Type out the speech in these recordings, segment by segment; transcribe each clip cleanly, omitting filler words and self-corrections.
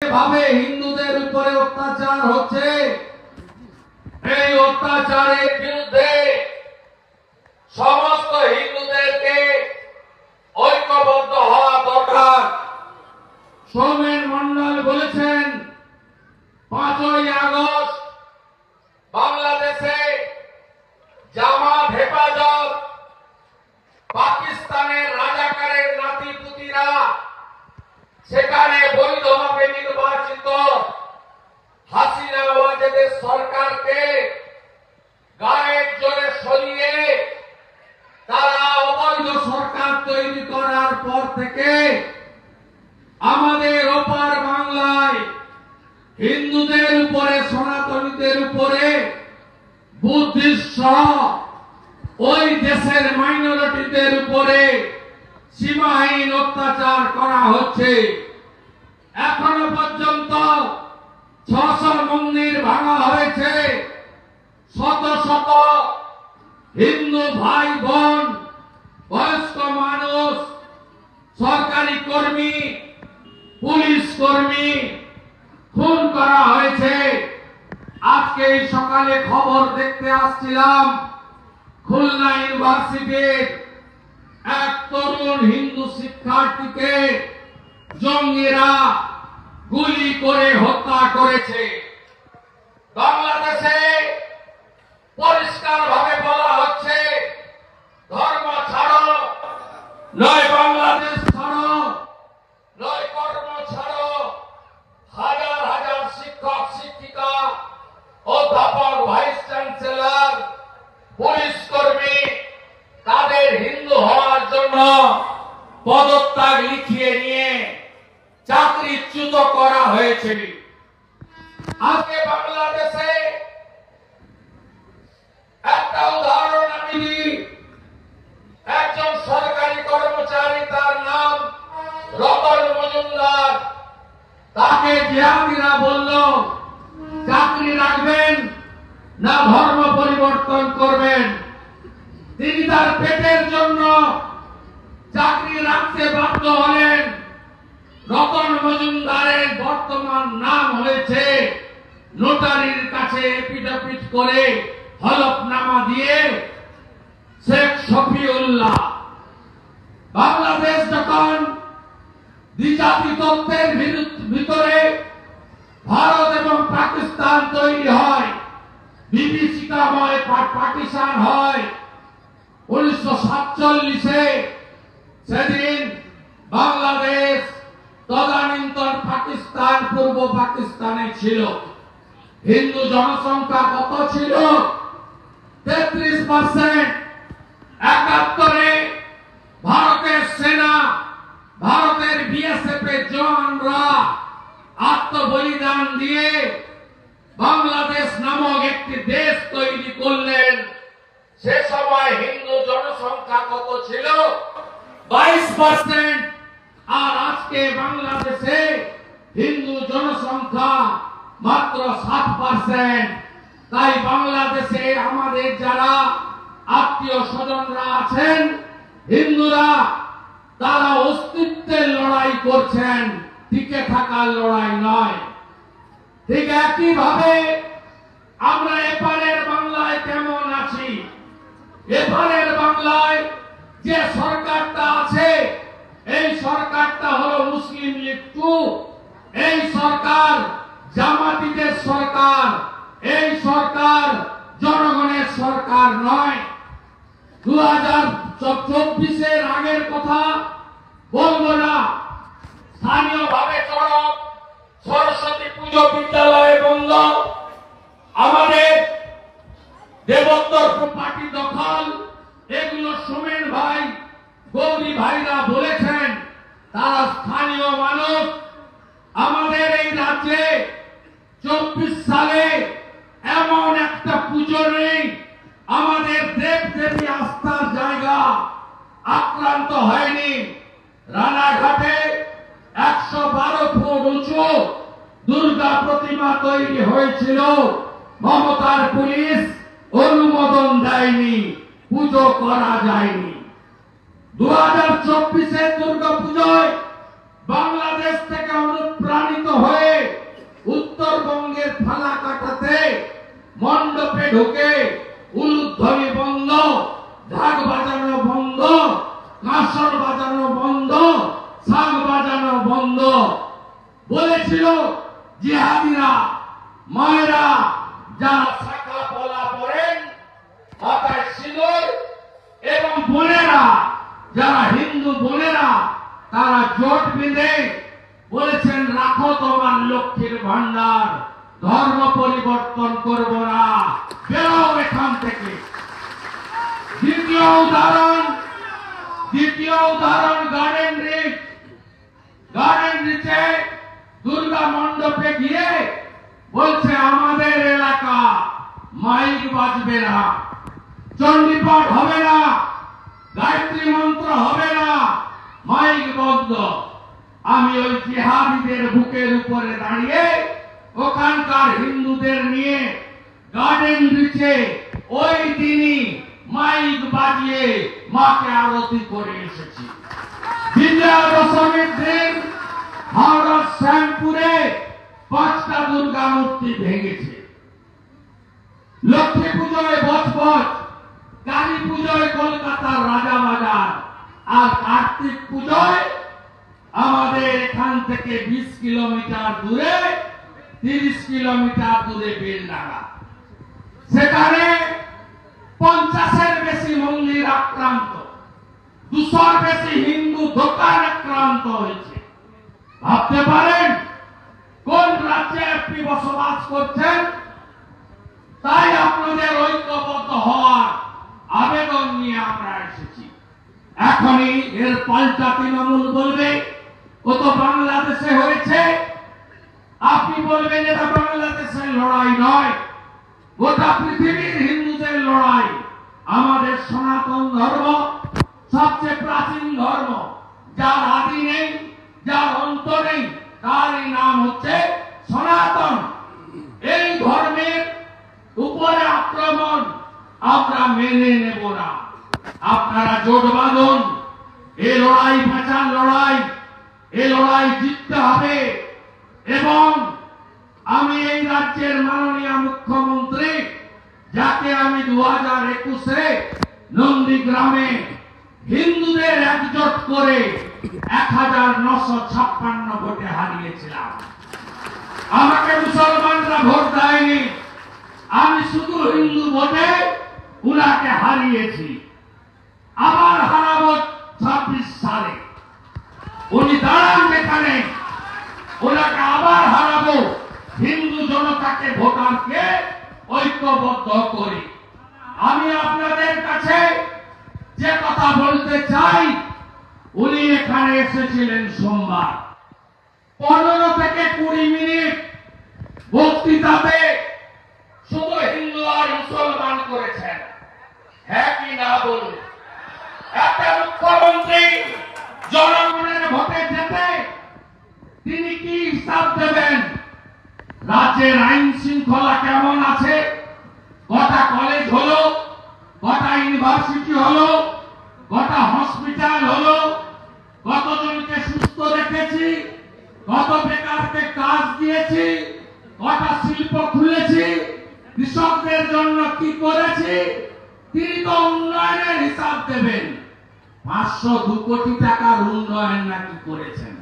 যেভাবে হিন্দুদের উপরে অত্যাচার হচ্ছে, এই অত্যাচারের বিরুদ্ধে সমস্ত হিন্দুদেরকে ঐক্যবদ্ধ হওয়া দরকার। সৌমেন মন্ডল বলেছেন 5ই আগস্ট বাংলাদেশে জামাত হেফাজত, পাকিস্তানের রাজাকারের নাতিপুতিরা সেখানে বৈধভাবে নির্বাচিত হাসিনা ওয়াজেদের সরকারকে গায়ের জোরে সরিয়ে তারা অবৈধ সরকার তৈরি করার পর থেকে আমাদের ওপার বাংলায় হিন্দুদের উপরে, সনাতনীদের উপরে, বুদ্ধিস্ট সহ ওই দেশের মাইনরিটিদের উপরে সীমাহীন অত্যাচার করা হচ্ছে। এখনো পর্যন্ত 600 মন্দির ভাঙা হয়েছে। শত শত হিন্দু ভাই বোন, বয়স্ক মানুষ, সরকারি কর্মী, পুলিশ কর্মী খুন করা হয়েছে। আজকে এই সকালে খবর দেখতে আসছিলাম, খুলনা ইউনিভার্সিটির এক তরুণ হিন্দু শিক্ষার্থীকে জঙ্গিরা গুলি করে হত্যা করেছে। বাংলাদেশে পরিষ্কার ভাবে বলা হচ্ছে, ধর্ম ছাড়ো, নয় বাংলাদেশ ছাড়ো, নয় কর্ম ছাড়ো। হাজার হাজার শিক্ষক শিক্ষিকা, অধ্যাপক, ভাইস চ্যান্সেলর, পুলিশ কর্মী তাদের হিন্দু হওয়ার জন্য পদত্যাগ লিখিয়ে নিয়ে চাকরিচ্যুত করা হয়েছে। আজকে বাংলাদেশে একটা উদাহরণ আমি দিই। একজন সরকারি কর্মচারী, তার নাম রতন মজুমদার। তাকে জিহাদিরা বলল, চাকরি রাখবেন না ধর্ম পরিবর্তন করবেন। তিনি তার পেটের জন্য চাকরি রাখতে বাধ্য হলেন। রতন মজুমদারের বর্তমান নাম হয়েছে, নোটারির কাছে এপিডাপিট করে হলফনামা দিয়ে, শেখ শফিউল্লাহ। বাংলাদেশ যখন দ্বিজাতি তত্ত্বের ভিতরে ভারত এবং পাকিস্তান তৈরি হয়, বিভীষিকাময় পার্টিশন হয় 1947-এ, সেদিন বাংলাদেশ তদানীন্তন পাকিস্তান পূর্ব পাকিস্তানে ছিল। হিন্দু জনসংখ্যা কত ছিল? 33%। 71-এ ভারতের সেনা, ভারতের বিএসএফ এর জওয়ানরা আত্মবলিদান দিয়ে বাংলাদেশ নামক একটি দেশ তৈরি করলেন। সে সময় হিন্দু জনসংখ্যা কত ছিল? 22%। আর আজকে বাংলাদেশে হিন্দু জনসংখ্যা মাত্র 7%। তাই বাংলাদেশে আমাদের যারা আত্মীয় স্বজনরা আছেন হিন্দুরা, তারা অস্তিত্বের লড়াই করছেন, টিকে থাকার লড়াই নয়। ঠিক একইভাবে আমরা এপারের বাংলায় কেমন আছি? এপারের বাংলায় যে সরকারটা আছে, এই সরকারটা হলো মুসলিম লীগ 2। এই সরকার জামাতিদের সরকার, এই সরকার জনগণের সরকার নয়। 2024-এর আগের কথা বলবো না। স্থানীয়ভাবে চড়ক, সরস্বতী পুজো বিদ্যালয়ে বন্ধ, আমাদের দেবোত্তর প্রপার্টি দখল, এগুলো সোমেন ভাই, গৌরী ভাইরা বলেছেন। তারা স্থানীয় মানুষ। আমাদের এই রাজ্যে 24 সালে এমন একটা পুজো নেই আমাদের দেব দেবী আস্থার জায়গা আক্রান্ত হয়নি। রানাঘাটে 112 ফুট উঁচু দুর্গা প্রতিমা তৈরি হয়েছিল, মমতার পুলিশ অনুমোদন দেয়নি, পুজো করা যায়নি। 2024-এর দুর্গা পুজোয় বাংলাদেশ থেকে অনুপ্রাণিত হয়ে ঢুকে উলুধ্বনি বন্ধ, ঢাক বাজানো বন্ধ, কাঁসর বাজানো বন্ধ, শাঁখ বাজানো বন্ধ। বলেছিল জিহাদিরা, মায়েরা যারা শাখা পলা পরেন, মাথায় সিঁদুর, এবং বোনেরা যারা হিন্দু বোনেরা তারা জোট বেঁধে বলেছেন, রাখো তোমার লক্ষ্মীর ভান্ডার, ধর্ম পরিবর্তন করব না, বেরো এখান থেকে। দ্বিতীয় উদাহরণ গার্ডেন রিচে দুর্গা মণ্ডপে গিয়ে বলছে আমাদের এলাকা, মাইক বাজবে না, চণ্ডীপাঠ হবে না, গায়ত্রী মন্ত্র হবে না, মাইক বন্ধ। আমি ওই জিহাদিদের বুকের উপরে দাঁড়িয়ে ওখানকার হিন্দুদের নিয়ে গার্ডেন রিচে ওই দিনই মাইক বাজিয়ে মাকে আরতি করে এসেছি। বিজয়া দশমীর দিন হাওড়ার শ্যামপুরে 5টা দুর্গা মূর্তি ভেঙেছে। লক্ষ্মী পুজোয় বজবজ, কালী পুজোয় কলকাতার রাজাবাজার, আর কার্তিক পুজোয় আমাদের এখান থেকে 20 কিলোমিটার দূরে, 30 কিলোমিটার দূরে বেলডাঙ্গা, সেখানে 50-এর বেশি মন্দির আক্রান্ত, 200-র বেশি হিন্দু দোকান আক্রান্ত হয়েছে। ভাবতে পারেন কোন রাজ্যে আপনি বসবাস করছেন? তাই আপনাদের ঐক্যবদ্ধ হওয়ার আবেদন নিয়ে আমরা এসেছি। এখনই এর পাল্টা তৃণমূল বলবে ও তো বাংলাদেশে হয়েছে। আপনি বলবেন এটা বাংলাদেশের লড়াই নয়, গোটা পৃথিবীর হিন্দুদের লড়াই। আমাদের সনাতন ধর্ম সবচেয়ে প্রাচীন ধর্ম, যার আদি নেই, যার অন্ত নেই, তারই নাম হচ্ছে সনাতন। এই ধর্মের উপরে আক্রমণ আমরা মেনে নেব না। আপনারা জোট বাঁধুন, এই লড়াই বাঁচার লড়াই, এই লড়াই জিততে হবে। এবং আমি এই রাজ্যের মাননীয় মুখ্যমন্ত্রী, যাকে আমি 2021-এ নন্দীগ্রামে হিন্দুদের একজোট করে 1956 ভোটে হারিয়েছিলাম। আমাকে মুসলমানরা ভোট দেয়নি, আমি শুধু হিন্দু ভোটে উনাকে হারিয়েছি। আবার হারাবো 26 সালে। উনি দাঁড়ান যেখানে, ওনাকে আবার হারাবো। হিন্দু জনতাকে, ভোটারকে ঐক্যবদ্ধ করি। আমি আপনাদের কাছে যে কথা বলতে চাই, উনি এখানে এসেছিলেন সোমবার, 15 থেকে 20 মিনিট বক্তৃতাতে শুধু হিন্দু আর মুসলমান করেছেন। হ্যাঁ কি না বলুন? একটা মুখ্যমন্ত্রী জনগণের ভোটে যেতে তিনি কি হিসাব দেবেন? রাজ্যের আইন শৃঙ্খলা কেমন আছে, কটা কলেজ হলো, কটা ইউনিভার্সিটি হলো, কটা হসপিটাল হলো, কতজনকে সুস্থ রেখেছি, কত বেকারকে কাজ দিয়েছি, কটা শিল্প খুলেছি, কৃষকদের জন্য কি করেছি, তিনি তো উন্নয়নের হিসাব দেবেন। 502 কোটি টাকার উন্নয়ন নাকি করেছেন,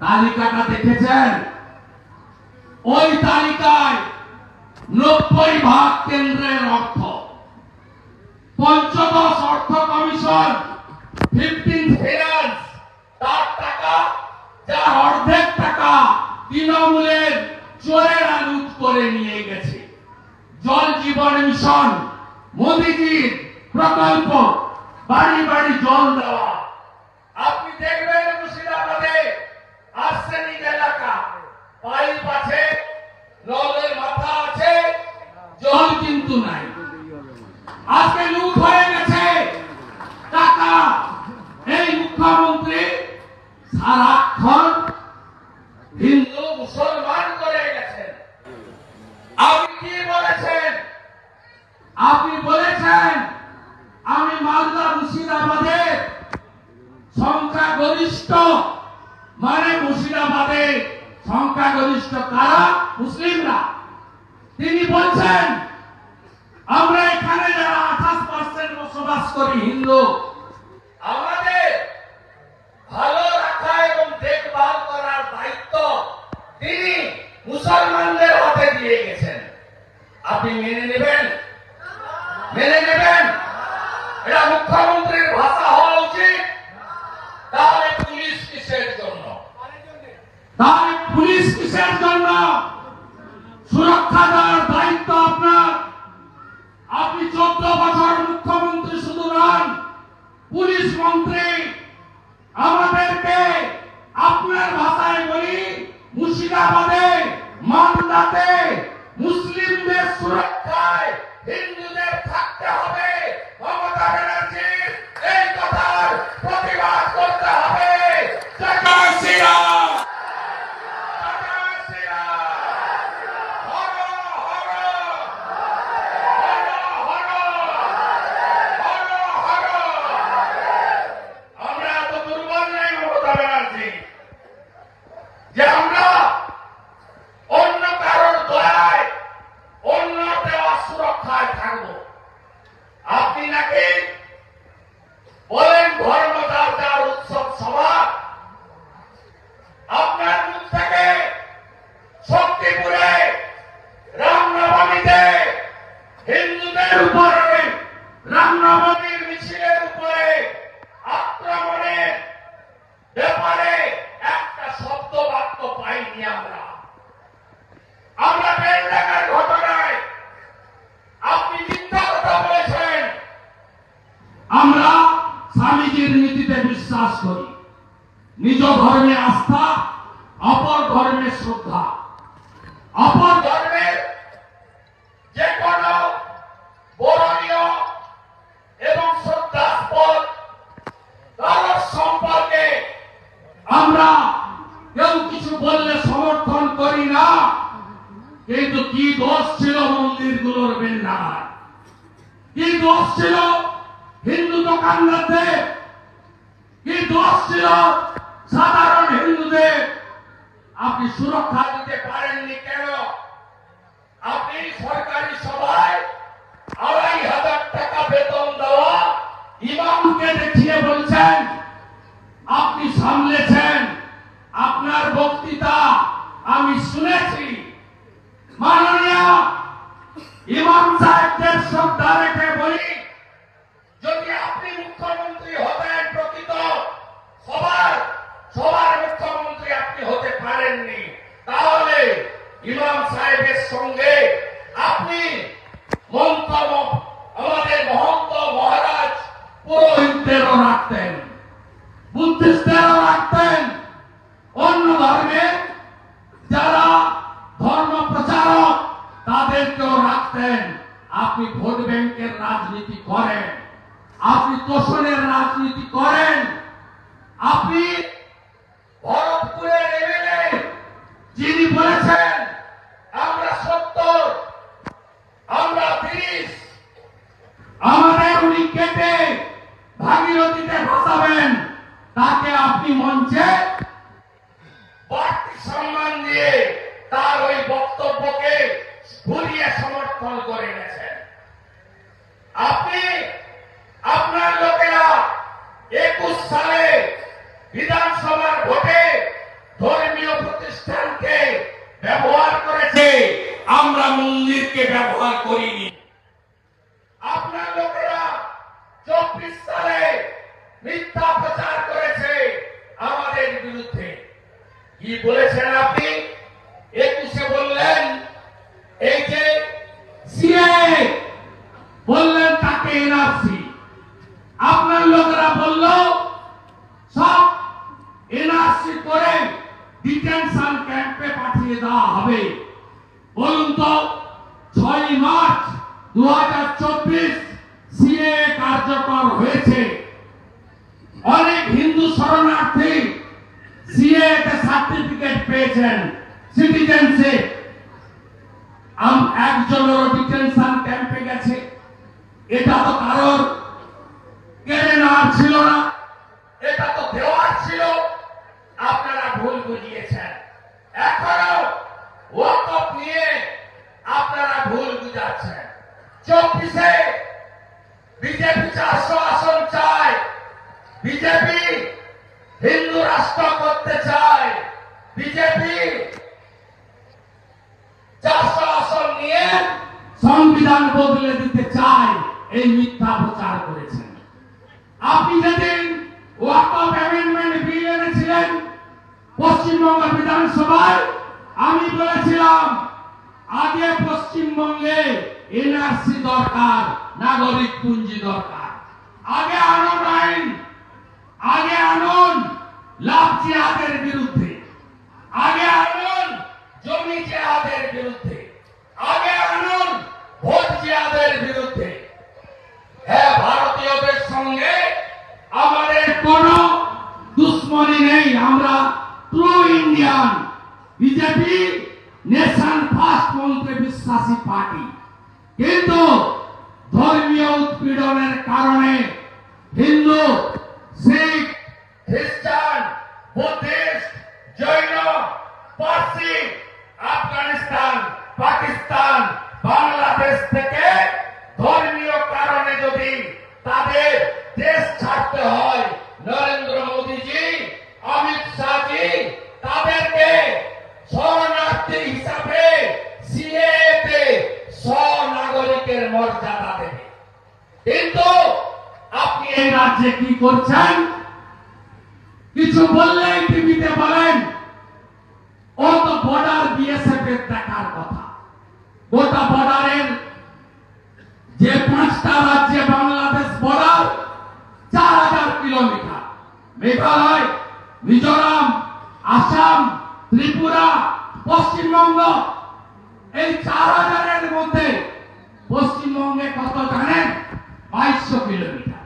তালিকাটা দেখেছেন? ওই তালিকায় 90% কেন্দ্রের অর্থ, পঞ্চদশ অর্থ কমিশন 15 ফিনান্স তার টাকা, যার অর্ধেক টাকা তৃণমূলের চোরেরা লুট করে নিয়ে গেছে। জল জীবন মিশন, মোদিজির প্রকল্প, বাড়ি বাড়ি জল দেওয়া। আপনি দেখবেন মুর্শিদাবাদে আর্সেনিক এলাকা, পাইপ আছে, নলের মাথা আছে, জল কিন্তু নাই। আজকে লুট হয়ে গেছে টাকা। এই মুখ্যমন্ত্রী সারাক্ষণ হিন্দু মুসলমান করে গেছেন। আপনি কি বলেছেন? আপনি বলেছেন আমি মালদা মুর্শিদাবাদে সংখ্যাগরিষ্ঠ, মানে মুর্শিদাবাদে সংখ্যাগরিষ্ঠ কারা? মুসলিমরা। তিনি বলছেন আমরা এখানে যারা 28% বসবাস করি হিন্দু, আমাদের ভালো রাখা এবং দেখভাল করার দায়িত্ব তিনি মুসলমানদের হাতে দিয়ে গেছেন। আপনি মেনে নেবেন? মেনে নেবেন? এটা মুখ্যমন্ত্রীর ভাষা হওয়া উচিত। তাহলে পুলিশ কিসের জন্য? তাহলে পুলিশ কিসের জন্য? সুরক্ষা দেওয়ার দায়িত্ব আপনার। আপনি 14 বছর মুখ্যমন্ত্রী শুধু নন, পুলিশ মন্ত্রী। আমাদেরকে আপনার ভাষায় বলি, মুর্শিদাবাদে, মালদাতে মুসলিমদের সুরক্ষায় হিন্দুদের থাকতে হবে। মমতা ব্যানার্জির এই কথার প্রতিবাদ করতে হবে। জয় শ্রীরাম, জয় শ্রীরাম, হর হর, হর হর, হর হর। আমরা এত দুর্বল নেই মমতা ব্যানার্জি যে আমরা অন্য কারোর দয়ায়, অন্য দেওয়া সুরক্ষায় থাকবো। আপনি নাকি বলেন ধর্ম যার যার উৎসব সভা। আপনার মুখ থেকে শক্তিপুরে রামনবমীতে হিন্দুদের উপরে, রামনবমীর মিছিলের উপরে আক্রমণের ব্যাপারে একটা শব্দ বাক্য পাইনি। আমরা বেলডাঙ্গার ঘটনায় আপনি মিথ্যা কথা বলেছেন। আমরা স্বামীজির নীতিতে বিশ্বাস করি। নিজ ধর্মে আস্থা, অপর ধর্মে শ্রদ্ধা। অপর ধর্মের যে কোনো বরণীয় এবং শ্রদ্ধাস্পদ কারো সম্পর্কে আমরা কেউ কিছু বললে সমর্থন করি না। কিন্তু কি দোষ ছিল মন্দিরগুলোর বেন্ডার? কি দোষ ছিল হিন্দু দোকানদারদের? কি দোষ ছিল সাধারণ হিন্দুদের? আপনি সুরক্ষা দিতে পারেননি কেন? আপনি সরকারি সভায় ২৫০০ টাকা বেতন দেওয়া ইমামকে দেখিয়ে বলছেন আপনি সামলেছেন। আপনার বক্তৃতা আমি শুনেছি। মাননীয় ইমাম সাহেবদের শ্রদ্ধা রেখে বলি, যদি আপনি মুখ্যমন্ত্রী হতেন, প্রকৃত সবার মুখ্যমন্ত্রী আপনি হতে পারেননি, তাহলে ইমাম সাহেবের সঙ্গে আপনি আমাদের মহন্ত মহারাজ পুরোহিতদেরও রাখতেন, বুদ্ধিস্টদেরও রাখতেন, অন্য ধর্মের যারা ধর্ম প্রচারক তাদেরকেও রাখতেন। আপনি ভোট ব্যাংকের রাজনীতি করেন, আপনি তোষণের রাজনীতি করেন। আপনি ভরতপুরের এমএলএ যিনি বলেছেন আমরা 70, আমরা 30, আমাদের উনি কেটে ভাগীরথীতে ভাসাবেন, তাকে আপনি মঞ্চে বাড়তি সম্মান দিয়ে তার ওই বক্তব্যকে ঘুরিয়ে সমর্থন করে গেছেন। আপনি আপনার লোকেরা 21 সালে বিধানসভার ভোটে ধর্মীয় প্রতিষ্ঠানকে ব্যবহার করেছে, আমরা মন্দিরকে ব্যবহার করিনি। আপনার লোকেরা 24 সালে মিথ্যা প্রচার করেছে আমাদের বিরুদ্ধে। কি বলেছেন আপনি? 21-এ বললেন এই যে সিএএ, বললেন তাকে এনআরসি। আপনার লোকেরা বলল সব এনআরসি করে ডিটেনশন ক্যাম্পে পাঠিয়ে দেওয়া হবে। বলুন তো 6 মার্চ 2024 সিএএ কার্যকর হয়েছে। অনেক হিন্দু শরণার্থী সিএএ তে সার্টিফিকেট পেয়েছেন, সিটিজেনশিপ। একজনেরও ডিটেনশন ক্যাম্পে গেছে, এটা তো কারোর কেড়ে নেওয়ার ছিল না, এটা তো দেওয়ার ছিল। আপনারা ভুল বুঝিয়েছেন। এখনো ওয়াকফ নিয়ে আপনারা ভুল বুঝাচ্ছেন। 24 সংবিধান বদলে দিতে চায় এই মিথ্যা প্রচার করেছেন। আপনি যেদিন ওয়াকফ অ্যামেন্ডমেন্ট বিল এনেছিলেন পশ্চিমবঙ্গ বিধানসভায়, আমি বলেছিলাম আগে পশ্চিমবঙ্গে এনআরসি দরকার, নাগরিক পুঞ্জি দরকার। আগে আনুন আইন, আগে আনুন লাভ জিহাদের বিরুদ্ধে, আগে আনুন জমি জিহাদের বিরুদ্ধে, আগে আনুন ভোট জিহাদের বিরুদ্ধে। হ্যাঁ, ভারতীয়দের সঙ্গে আমাদের কোনো দুশ্মনী নেই, আমরা true Indian. BJP nation first মন্ত্রে বিশ্বাসী পার্টি, কিন্তু ধর্মীয় উৎপীড়নের কারণে হিন্দু, শিখ, খ্রিস্টান, বুদ্ধিস্ট, জৈন, পার্সি, আফগানিস্তান, পাকিস্তান, বাংলাদেশ থেকে ধর্মীয় কারণে যদি তাদের দেশ ছাড়তে হয়, নরেন্দ্র মোদীজি, অমিত শাহজি তাদেরকে শরণার্থী হিসাবে সিএতে স্বনাগরিকের মর্যাদা দেবে। কিন্তু আপনি এই রাজ্যে কি করছেন? কিছু বললেই টিভিতে বলেন ও তো বর্ডার বিএসএফ এর দেখার কথা। গোটা বর্ডারের যে 5টা রাজ্যে বাংলাদেশ বর্ডার 4000 কিলোমিটার, মেঘালয়, মিজোরাম, আসাম, ত্রিপুরা, পশ্চিমবঙ্গ, এই 4000-এর মধ্যে পশ্চিমবঙ্গে কত জানেন? 2200 কিলোমিটার।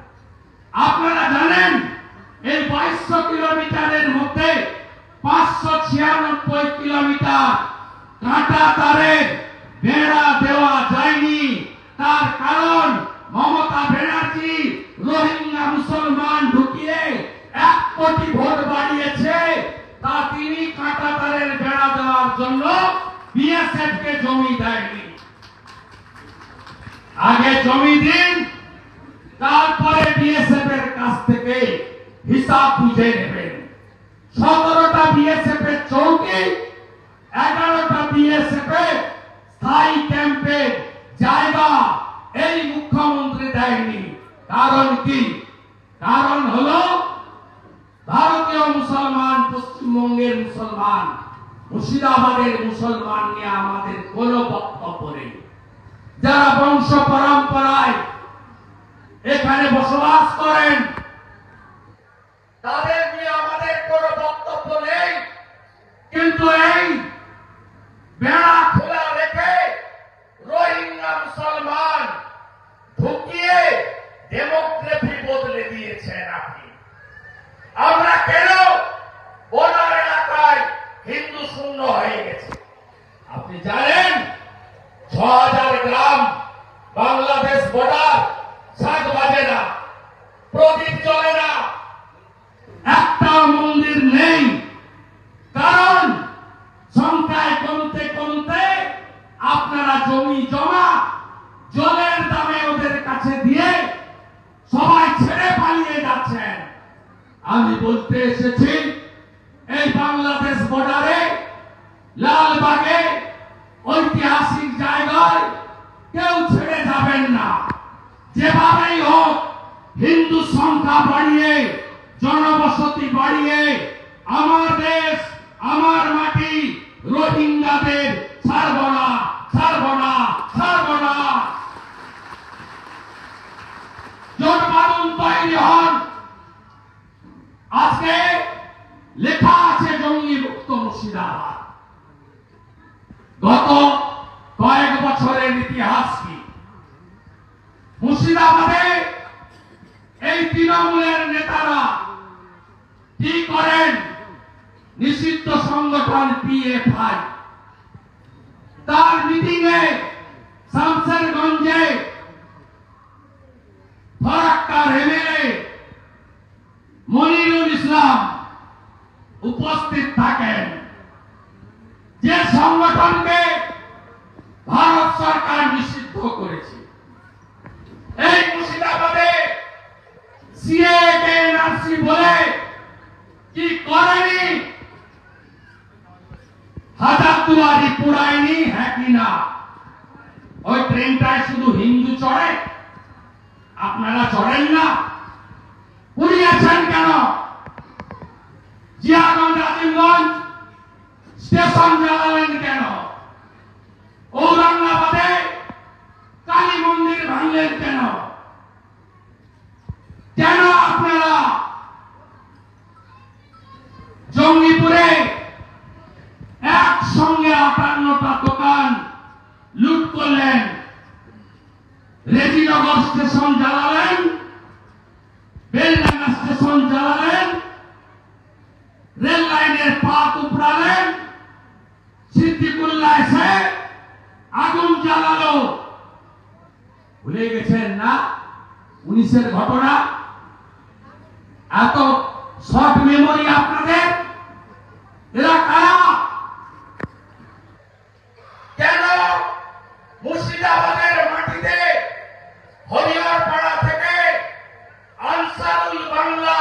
আপনারা জানেন এই 2200 কিলোমিটারের মধ্যে 596 কিলোমিটার কাঁটা তারের বেড়া দেওয়া যায়নি। তার কারণ মমতা ব্যানার্জি রোহিঙ্গা মুসলমান ঢুকিয়ে 1 কোটি ভোট বাড়িয়েছে, তা তিনি কাঁটা তারের বেড়া দেওয়ার জন্য বিএসএফ কে জমি দেয়নি। আগে জমি দিন, তারপরে বিএসএফ এর কাছ থেকে হিসাব বুঝে নেবেন। 17টা বিএসএফ এর চৌকি, 11টা বিএসএফ এর স্থায়ী ক্যাম্পের জায়গা এই মুখ্যমন্ত্রী দেয়নি। কারণ কি? কারণ হলো ভারতীয় মুসলমান, পশ্চিমবঙ্গের মুসলমান, মুর্শিদাবাদের মুসলমান নিয়ে আমাদের কোনো বক্তব্য নেই। যারা বংশ পরম্পরায় এখানে বসবাস করেন তাদের নিয়ে আমাদের কোনো বক্তব্য নেই। কিন্তু এই বেড়া খোলা রেখে রোহিঙ্গা মুসলমান ঢুকিয়ে ডেমোগ্রাফি বদলে দিয়েছেন আপনি। আমরা কেন বর্ডার এলাকায় হিন্দু শূন্য হয়ে গেছে? আপনি জানেন 6000 গ্রাম বাংলাদেশ বর্ডার, শাক বাজে না, প্রদীপ জ্বলে না, একটা মন্দির নেই। কারণ সংখ্যায় কমতে কমতে আপনারা জমি জমা জলের দামে ওদের কাছে দিয়ে সবাই ছেড়ে পালিয়ে যাচ্ছেন। আমি বলতে এসেছি এই বাংলাদেশ বর্ডারে লালবাগে ঐতিহাসিক জায়গায় কেউ ছেড়ে যাবেন না। যেভাবেই হোক হিন্দু সংখ্যা বাড়িয়ে, জনবসতি বাড়িয়ে আমার দেশ, আমার মাটি রোহিঙ্গাদের ছাড়ব না, ছাড়ব না, ছাড়ব না। জোট বাঁধুন, তৈরি হন। আজকে লেখা আছে জঙ্গি মুক্ত মুর্শিদাবাদ। গত কয়েক বছরের ইতিহাস কি? মুর্শিদাবাদে এই তৃণমূলের নেতারা কি করেন? নিষিদ্ধ সংগঠন পিএফআই তার মিটিং এ শামসেরগঞ্জে ফরাক্কার এমএলএ মনিরুল ইসলাম উপস্থিত থাকেন। যে সংগঠনকে ভারত সরকার নিষিদ্ধ করেছে, এই মুর্শিদাবাদে সিএকে এনআরসি বলে কি করেনি? হাজারদুয়ারি পুরায়নি, হ্যাঁ কি না? ওই ট্রেনটায় শুধু হিন্দু চড়ে, আপনারা চড়েন না? পুড়িয়েছেন কেন? জিয়াগঞ্জ আজিমগঞ্জ স্টেশন জ্বালালেন কেন? ঔরঙ্গাবাদে কালী মন্দির ভাঙলেন কেন? কেন আপনারা জঙ্গিপুরে একসঙ্গে 58টা দোকান লুট করলেন? রেজিনগর স্টেশন জ্বালালেন, বেলডাঙ্গা স্টেশন জ্বালালেন, রেল লাইনের পাত উপড়ালেন, সিদ্দিকুল্লাহ এসে আগুন জ্বালালো। ভুলে গেছেন না 19-এর ঘটনা? এত শর্ট মেমোরি আপনাদের? এরা কারা? কেন মুর্শিদাবাদের মাটিতে হরিহরপাড়া থেকে আনসারুল বাংলা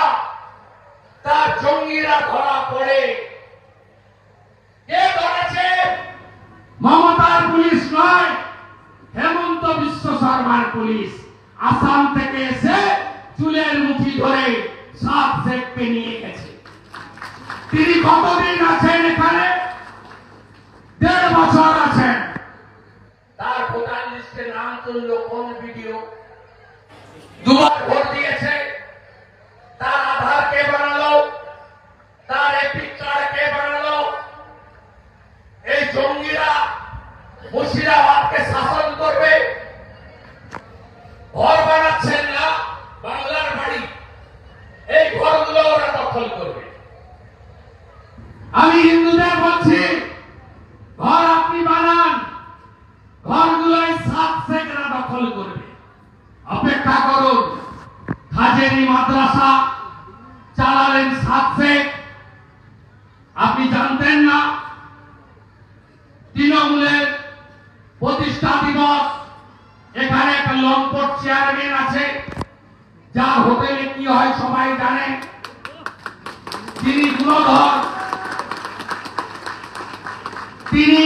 তার জঙ্গিরা ধরা পড়ে? কে ধরেছে? মমতার পুলিশ নয়, হেমন্ত বিশ্ব শর্মার পুলিশ। আসাম থেকে এসে চুলের মুঠি ধরে 7 শেখকে নিয়ে গেছে। তিনি কতদিন আছেন এখানে? 1.5 বছর আছেন। তার ভোটার লিস্টে নাম তুললো কোন ভিডিও? 2বার ভোট দিয়েছে। তার আধার কে বানালো? তার এপিক কার্ড কে বানালো? এই জঙ্গিরা মুর্শিদাবাদকে শাসন করবে। ঘর বানাচ্ছেন না, বাংলার বাড়ি, এই ঘরগুলো ওরা দখল করবে। আমি হিন্দুদের বলছি, ঘর আপনি বানান, ঘরগুলোই 7 শেখরা দখল করবে। অপেক্ষা করুন। হাজেরি মাদ্রাসা চালালেন 7 শেখ। আপনি জানতেন না? তৃণমূলের প্রতিষ্ঠা দিবস, এখানে একটা লম্পট চেয়ারম্যান আছে, যার হোটেলে কি হয় সবাই জানে। তিনি গুণধর, তিনি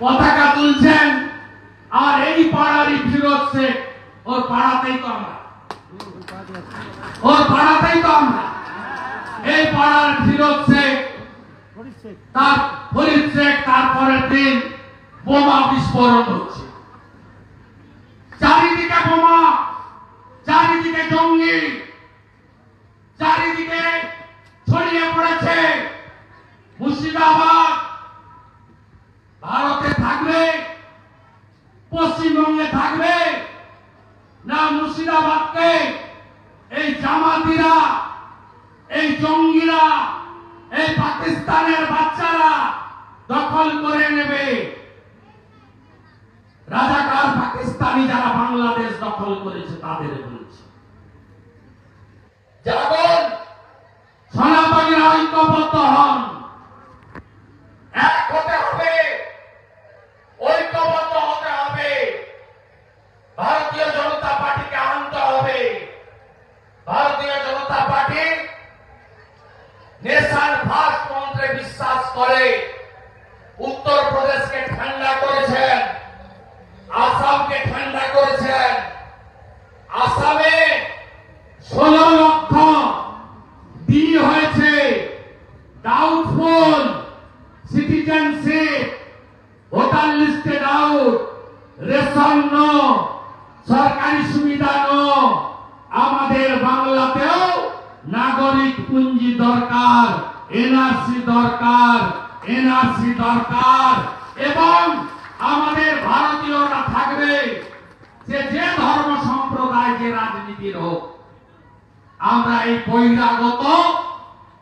পতাকা তুলছেন, আর এই পাড়ারই ফিরোজ শেখ, ওর পাড়াতেই তো আমরা, এই পাড়ার ফিরোজ শেখ, তার ফরিদ শেখ, তারপরের দিন বোমা বিস্ফোরণ হচ্ছে। চারিদিকে বোমা, চারিদিকে জঙ্গি, চারিদিকে ছড়িয়ে পড়েছে। মুর্শিদাবাদ ভারতে থাকবে, পশ্চিমবঙ্গে থাকবে না? মুর্শিদাবাদকে এই জামাতিরা, এই জঙ্গিরা, এই পাকিস্তানের বাচ্চারা দখল করে নেবে। রাজাকার পাকিস্তানি যারা বাংলাদেশ দখল করেছে তাদের বলছে, জাগন, সনাতনীরা ঐক্যবদ্ধ হন, এক হতে হবে, ঐক্যবদ্ধ হতে হবে। ভারতীয় জনতা পার্টিকে আনতে হবে। ভারতীয় জনতা পার্টি নেশন ফার্স্ট মন্ত্রে বিশ্বাস করে। উত্তরপ্রদেশকে ঠান্ডা করেছেন, আসামকে ঠান্ডা করেছেন। আসামে 16 লক্ষ বিল হয়েছে, ডাউটফুল সিটিজেনশিপ, ভোটার লিস্টে ডাউট, রেশন নো, সরকারি সুবিধা নো। আমাদের বাংলাতেও নাগরিক পুঞ্জি দরকার, এনআরসি দরকার, এনআরসি দরকার। এবং আমাদের ভারতীয়রা থাকবে, যে ধর্ম সম্প্রদায়, যে রাজনীতির হোক। আমরা এই বহিরাগত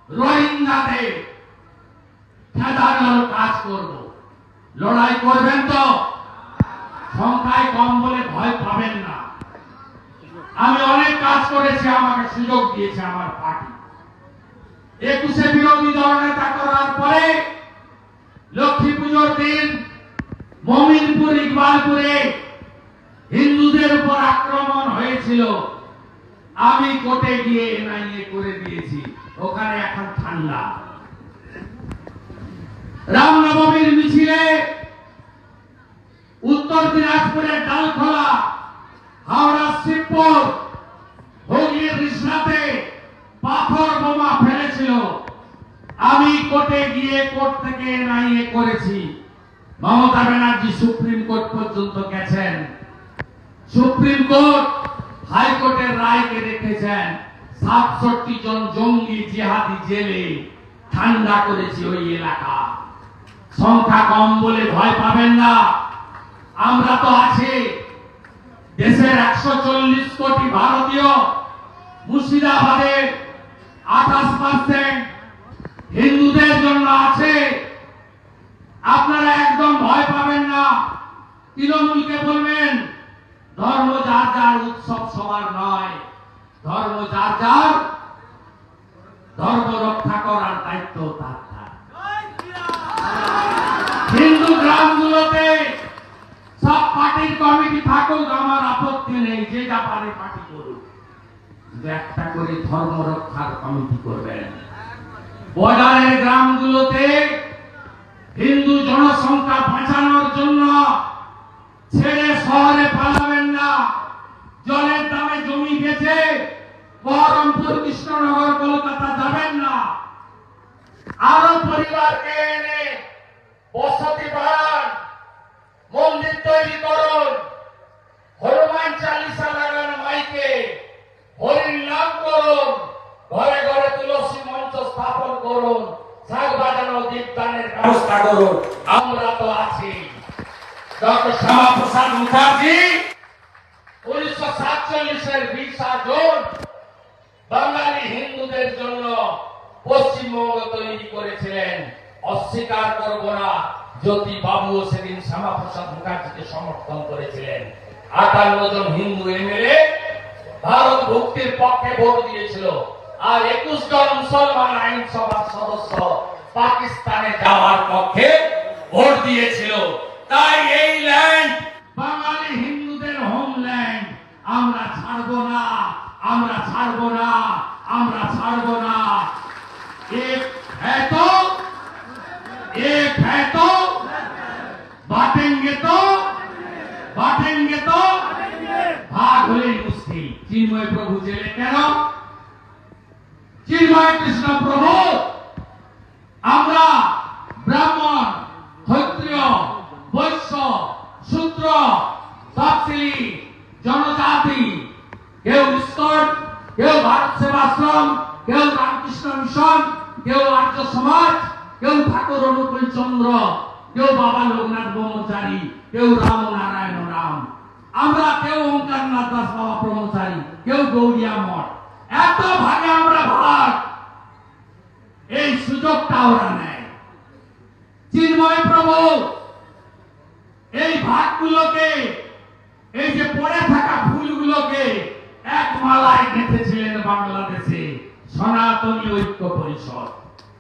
রোহিঙ্গাদের খেদানোর কাজ করব। লড়াই করবেন তো? সংখ্যায় কম বলে ভয় পাবেন না। আমি অনেক কাজ করেছি, আমাকে সুযোগ দিয়েছে আমার পার্টি। 21-এ বিরোধী দল নেতা করার পরে লক্ষ্মী পুজোর দিন মমিনপুর, ইকবালপুরে হিন্দুদের উপর আক্রমণ হয়েছিল। আমি কোর্টে গিয়ে এনআইএ করে দিয়েছি, ওখানে এখন ঠান্ডা। রামনবমীর মিছিলে উত্তর দিনাজপুরের ডালখোলা, হাওড়া শিবপুর, হুগলির রিসরাতে পাথর বোমা ফেলেছিল। আমি কোর্টে গিয়ে কোর্ট থেকে এনআইএ করেছি। মমতা ব্যানার্জি সুপ্রিম কোর্ট পর্যন্ত গেছেন। সুপ্রিম কোর্ট হাইকোর্টের রায়কে রেখেছেন। 67 জন জঙ্গি জিহাদি জেলে ঠান্ডা করেছি ওই এলাকা। সংখ্যা কম বলে ভয় পাবেন না, আমরা তো আছি। দেশের 140 কোটি ভারতীয়, মুর্শিদাবাদে 28% হিন্দুদের জন্য আছে। আপনারা একদম ভয় পাবেন না। তৃণমূলকে বলবেন ধর্ম যার যার, উৎসব সবার নয়। ধর্ম যার যার, ধর্ম রক্ষা করার দায়িত্ব তার। হিন্দু গ্রামগুলোতে সব পার্টির কমিটি থাকুক, আমার আপত্তি নেই, যে যা পারে পার্টি করুক, একটা করে ধর্ম রক্ষার কমিটি করবেন। বর্ডারের গ্রামগুলোতে হিন্দু জনসংখ্যা বাঁচানোর জন্য ছেড়ে শহরে পালাবেন না। জলের দামে জমি বেচে বহরমপুর, কৃষ্ণনগর, কলকাতা যাবেন না। আরো পরিবারকে এনে বসতি বাড়ান, মন্দির তৈরি করুন, হনুমান চালিসা লাগান মাইকে, হরির নাম করুন, ঘরে ঘরে তুলসী মঞ্চ স্থাপন করুন, শাক বাজানো, দীপদানের ব্যবস্থা করুন। আমরা তো আছি। ডক্টর শ্যামাপ্রসাদ মুখার্জি 1947-এর 20 জুন বাঙালি হিন্দুদের জন্য পশ্চিমবঙ্গ তৈরি করেছিলেন। অস্বীকার করব না, জ্যোতি বাবুও সেদিন শ্যামাপ্রসাদ মুখার্জিকে সমর্থন করেছিলেন। 58 জন হিন্দু এমএলএ ভারত ভুক্তির পক্ষে ভোট দিয়েছিল, আর 21 জন মুসলমান আইনসভার সদস্য পাকিস্তানে যাওয়ার পক্ষে ভোট দিয়েছিল। তাই এই ল্যান্ড বাঙালি হিন্দুদের হোমল্যান্ড। আমরা ছাড়বো না, আমরা ছাড়বো না, আমরা ছাড়বো না। एक है तो बांटेंगे तो भाग হলেই মুশকিল। চিন্ময় প্রভু জেলে কেন? চিন্ময় কৃষ্ণ প্রভু আমরা ব্রাহ্মণ, ক্ষত্রিয়, বৈশ্য, শূদ্র, তফসিলি জনজাতি, কেউ ইস্কন, কেউ ভারত সেবাশ্রম, কেউ রামকৃষ্ণ মিশন, কেউ আর্য সমাজ, কেউ ঠাকুর অনুকূল চন্দ্র, কেউ বাবা লোকনাথ ব্রহ্মচারী, কেউ রাম নারায়ণ রাম, আমরা কেউ ওঙ্কারনাথ দাস বাবা ব্রহ্মচারী, কেউ গৌড়িয়া মঠ। এত ভাগে আমরা ভাগ, এই সুযোগটা ওরা নেয়। চিন্ময় প্রভু এই ভাগগুলোকে, এই যে পড়ে থাকা ফুলগুলোকে এক মালায় গেঁথেছিলেন বাংলাদেশে সনাতনী ঐক্য পরিষদ।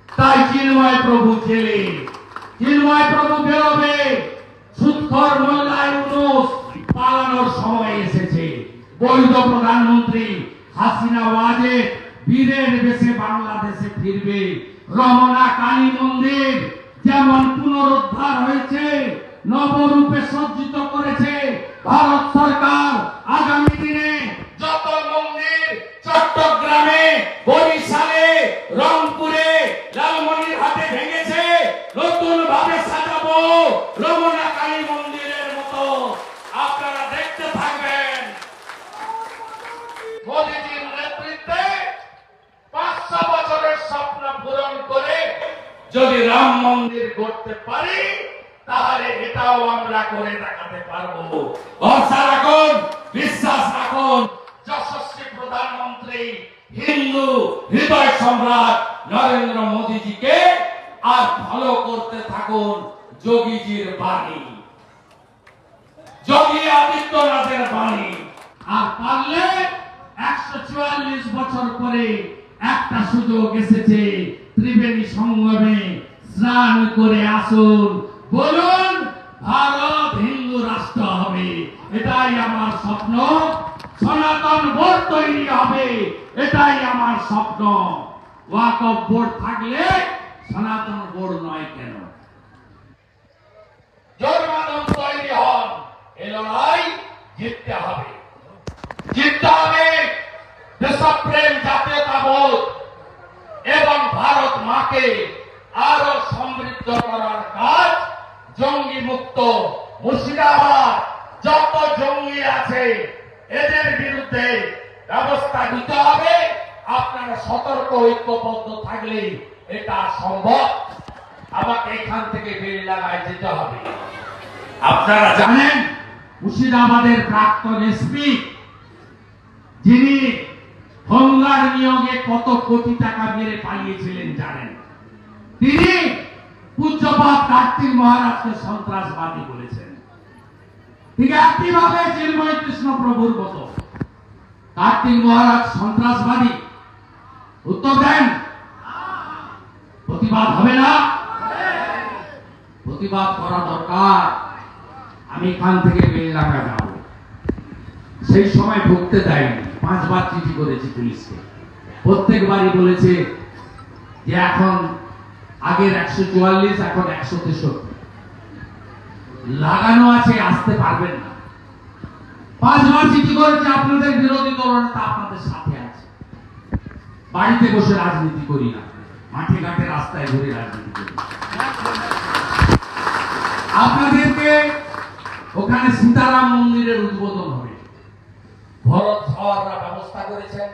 তাই চিন্ময় প্রভু জেলে, চিন্ময় প্রভু বেরোবে। সুৎখর মোল্লা ইউনূস পালানোর সময় এসেছে। বৈধ প্রধানমন্ত্রী হাসিনা ওয়াজেদ বীরের বেশে বাংলাদেশে ফিরবে। রমনা কালী মন্দির যেমন পুনরুদ্ধার হয়েছে, নবরূপে সজ্জিত করেছে ভারত সরকার। আগামী দিনে যত মন্দির চট্টগ্রামে, বরিশালে, রংপুরে, লালমনিরহাটে ভেঙেছে, নতুন ভাবে সাজাবো রমনা কালী মন্দিরের মতো। আপনারা দেখতে থাকবেন। মোদীজির নেতৃত্বে 500 বছরের স্বপ্ন পূরণ করে যদি রাম মন্দির গড়তে পারি, তাহলে এটাও আমরা করে দেখাতে পারবো। ভরসা রাখুন, বিশ্বাস রাখুন। যশস্বী প্রধানমন্ত্রী, হিন্দু হৃদয় সম্রাট নরেন্দ্র মোদীজিকে আর ফলো করতে থাকুন। যোগীজির বাণী, যোগী আদিত্যনাথের বাণী। আর পারলে 144 বছর পরে একটা সুযোগ এসেছে, ত্রিবেণী সঙ্গমে স্নান করে আসুন। বলুন ভারত হিন্দু রাষ্ট্র হবে। এটাই আমার স্বপ্ন। সনাতন বোর্ড তৈরি হবে, এটাই আমার স্বপ্ন। ওয়াকফ বোর্ড থাকলে সনাতন বোর্ড নয় কেন? জন্মাদন তৈরি হন। মুক্ত মুর্শিদাবাদ যত জঙ্গি আছে এদের বিরুদ্ধে ব্যবস্থা নিতে হবে। আপনারা সতর্ক ঐক্যবদ্ধ থাকলে এটা সম্ভব। আমাকে এখান থেকে বেলডাঙ্গায় যেতে হবে। আপনারা জানেন মুর্শিদাবাদের প্রাক্তন এসপি যিনি গঙ্গার নিয়োগে কত কোটি টাকা মেরে পালিয়েছিলেন জানেন। তিনি পূজ্যপাদ কার্তিক মহারাজকে সন্ত্রাসবাদী বলেছেন। ঠিক একইভাবে চিন্ময় কৃষ্ণ প্রভুর মতো কার্তিক মহারাজ সন্ত্রাসবাদী। উত্তর দেন, প্রতিবাদ হবে না? প্রতিবাদ করা দরকার। আমি এখান থেকে বেলডাঙ্গা যাব, সেই সময় ঢুকতে দেয়নি। 5 বার চিঠি করেছি পুলিশকে, প্রত্যেকবারই বলেছে যে এখন আগের 144 এখন 163 লাগানো আছে, আসতে পারবেন না। 5 বার চিঠি করেছি, আপনাদের বিরোধী দলনেতা আপনাদের সাথে আছে। বাড়িতে বসে রাজনীতি করি না, মাঠে ঘাটে রাস্তায় ঘুরে রাজনীতি করি। আপনাদেরকে ওখানে সীতারাম মন্দিরের উদ্বোধন হবে, ভরত ঝাওয়াররা ব্যবস্থা করেছেন,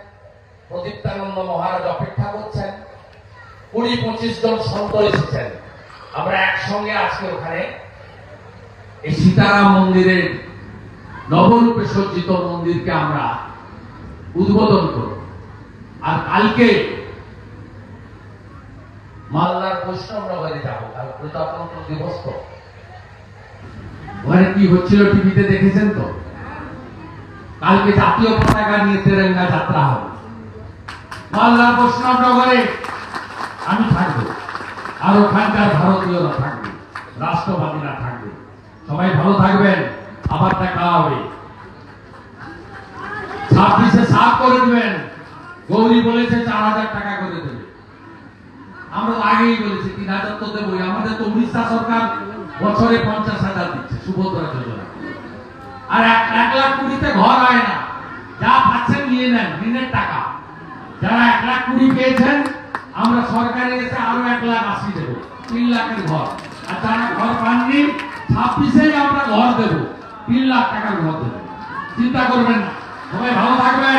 প্রদীপ্তানন্দ মহারাজ অপেক্ষা করছেন, 20-25 জন সন্ত এসেছেন। আমরা একসঙ্গে আজকে ওখানে এই সীতারাম মন্দিরের নবরূপে সজ্জিত মন্দিরকে আমরা উদ্বোধন করব। আর কালকে মালদার বৈষ্ণবনগরে যাবো, কাল প্রজাতন্ত্র দিবস। তো ওখানে কি হচ্ছিল টিভিতে দেখেছেন তো? কালকে জাতীয় পতাকা নিয়ে তেরঙ্গা যাত্রা হবে মালদার বৈষ্ণবনগরে। আমি থাকবো, আর ওখানকার ভারতীয়রা থাকবে, রাষ্ট্রবাদীরা থাকবে। সবাই ভালো থাকবেন, আবার দেখা হবে। 26-এ 7 করে দেবেন। গৌরী বলেছে 4000 টাকা করে দেবে। আমরা আগেই বলেছি 3000 তো দেবই। আমাদের তো উড়িষ্যা সরকার বছরে 50,000 দিচ্ছে সুভদ্রা যোজনা। আর 1,20,000 ঘর হয় না। যা পাচ্ছেন নিয়ে নেন, ঋণের টাকা। যারা 1,20,000 পেয়েছেন, আমরা সরকারে এসে আরো 1,80,000 দেবো, 3 লাখের ঘর। আর যারা ঘর পাননি 26-এ আমরা ঘর দেবো, 3 লাখ টাকার ঘর দেবো। চিন্তা করবেন না, সবাই ভালো থাকবেন।